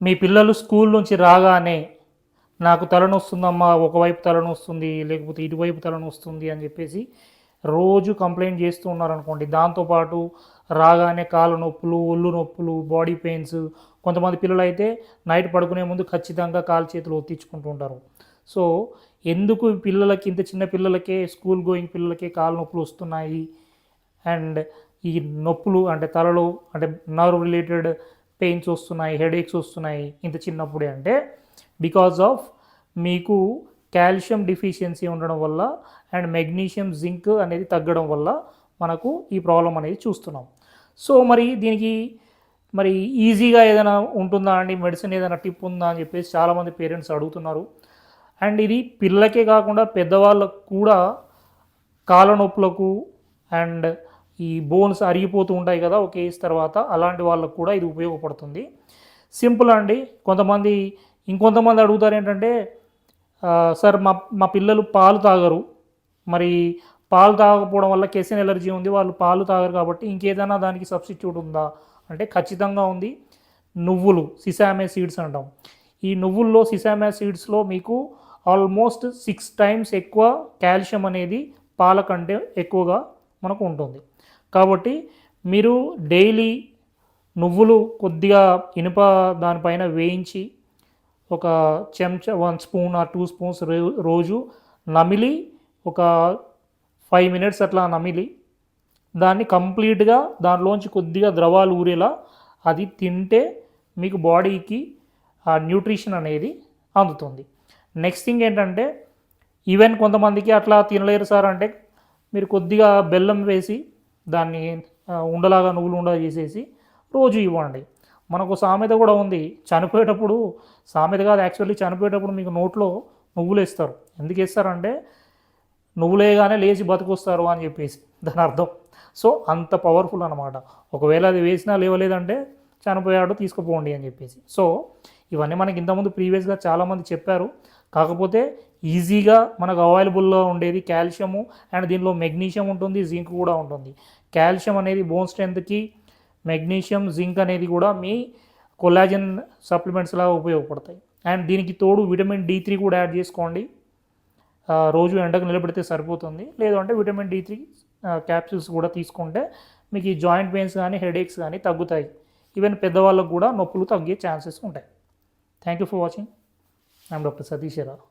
మీ పిల్లలు స్కూల్ నుంచి రాగానే నాకు తలనొస్తుందమ్మా, ఒకవైపు తలనొస్తుంది, లేకపోతే ఇటువైపు తలనొస్తుంది అని చెప్పేసి రోజు కంప్లైంట్ చేస్తూ ఉన్నారనుకోండి. దాంతోపాటు రాగానే కాళ్ళ నొప్పులు, ఒళ్ళు నొప్పులు, బాడీ పెయిన్స్, కొంతమంది పిల్లలైతే నైట్ పడుకునే ముందు ఖచ్చితంగా కాలు చేతులు ఒత్తించుకుంటూ ఉంటారు. సో ఎందుకు పిల్లలకి, ఇంత చిన్న పిల్లలకే, స్కూల్ గోయింగ్ పిల్లలకే కాళ్ళ నొప్పులు వస్తున్నాయి అండ్ ఈ నొప్పులు అంటే తలలో అంటే నర్వ్ రిలేటెడ్ పెయిన్స్ వస్తున్నాయి, హెడేక్స్ వస్తున్నాయి ఇంత చిన్నప్పుడే అంటే బికాజ్ ఆఫ్ మీకు కాల్షియం డిఫిషియన్సీ ఉండడం వల్ల అండ్ మెగ్నీషియం, జింక్ అనేది తగ్గడం వల్ల మనకు ఈ ప్రాబ్లం అనేది చూస్తున్నాం. సో మరి దీనికి మరి ఈజీగా ఏదైనా ఉంటుందా అండి, మెడిసిన్ ఏదైనా టిప్ ఉందా అని చెప్పేసి చాలామంది పేరెంట్స్ అడుగుతున్నారు. అండ్ ఇది పిల్లలకే కాకుండా పెద్దవాళ్ళకు కూడా కాళ్ళ నొప్పులకు అండ్ ఈ బోన్స్ అరిగిపోతూ ఉంటాయి కదా ఒక ఏజ్ తర్వాత, అలాంటి వాళ్ళకు కూడా ఇది ఉపయోగపడుతుంది. సింపుల్ అండి. ఇంకొంతమంది అడుగుతారు ఏంటంటే, సార్ మా మా పిల్లలు పాలు తాగరు, మరి పాలు తాగకపోవడం వల్ల కెసిన్ ఎలర్జీ ఉంది, వాళ్ళు పాలు తాగరు కాబట్టి ఇంకేదైనా దానికి సబ్స్టిట్యూట్ ఉందా అంటే ఖచ్చితంగా ఉంది. నువ్వులు, సిసామే సీడ్స్ అంటాం. ఈ నువ్వుల్లో, సిసామే సీడ్స్లో మీకు ఆల్మోస్ట్ 6 times ఎక్కువ కాల్షియం అనేది పాల కంటే ఎక్కువగా మనకు ఉంటుంది. కాబట్టి మీరు డైలీ నువ్వులు కొద్దిగా ఇనుప దానిపైన వేయించి ఒక చెంచా 1 spoon or 2 spoons రోజు నమిలి ఒక 5 minutes అట్లా నమిలి దాన్ని కంప్లీట్గా దానిలోంచి కొద్దిగా ద్రవాలు ఊరేలా అది తింటే మీకు బాడీకి ఆ న్యూట్రిషన్ అనేది అందుతుంది. నెక్స్ట్ థింగ్ ఏంటంటే, ఈవెన్ కొంతమందికి అట్లా తినలేరు సార్ అంటే మీరు కొద్దిగా బెల్లం వేసి దాన్ని ఉండలాగా, నువ్వులు ఉండ చేసేసి రోజు ఇవ్వండి. మనకు సామెత కూడా ఉంది, చనిపోయేటప్పుడు, సామెత కాదు యాక్చువల్లీ, చనిపోయేటప్పుడు మీకు నోట్లో నువ్వులు వేస్తారు. ఎందుకు వేస్తారంటే నువ్వులేగానే లేచి బతుకొస్తారు అని చెప్పేసి దాని అర్థం. సో అంత పవర్ఫుల్ అనమాట. ఒకవేళ అది వేసినా లేవలేదంటే చనిపోయాడు, తీసుకుపోండి అని చెప్పేసి. సో ఇవన్నీ మనకి ఇంతకుముందు ప్రీవియస్గా చాలామంది చెప్పారు. కాకపోతే ఈజీగా మనకు అవైలబుల్లో ఉండేది కాల్షియము అండ్ దీనిలో మెగ్నీషియం ఉంటుంది, జింక్ కూడా ఉంటుంది. కాల్షియం అనేది బోన్ స్ట్రెంత్కి, మెగ్నీషియం, జింక్ అనేది కూడా మీ కొల్లాజన్ సప్లిమెంట్స్ లాగా ఉపయోగపడతాయి. అండ్ దీనికి తోడు విటమిన్ D3 కూడా యాడ్ చేసుకోండి. రోజు ఎండకు నిలబెడితే సరిపోతుంది. లేదు అంటే విటమిన్ D3 క్యాప్సూల్స్ కూడా తీసుకుంటే మీకు ఈ జాయింట్ పెయిన్స్ కానీ, హెడేక్స్ కానీ తగ్గుతాయి. ఈవెన్ పెద్దవాళ్ళకు కూడా నొప్పులు తగ్గే ఛాన్సెస్ ఉంటాయి. Thank you for watching. I'm doctor Satish Rao.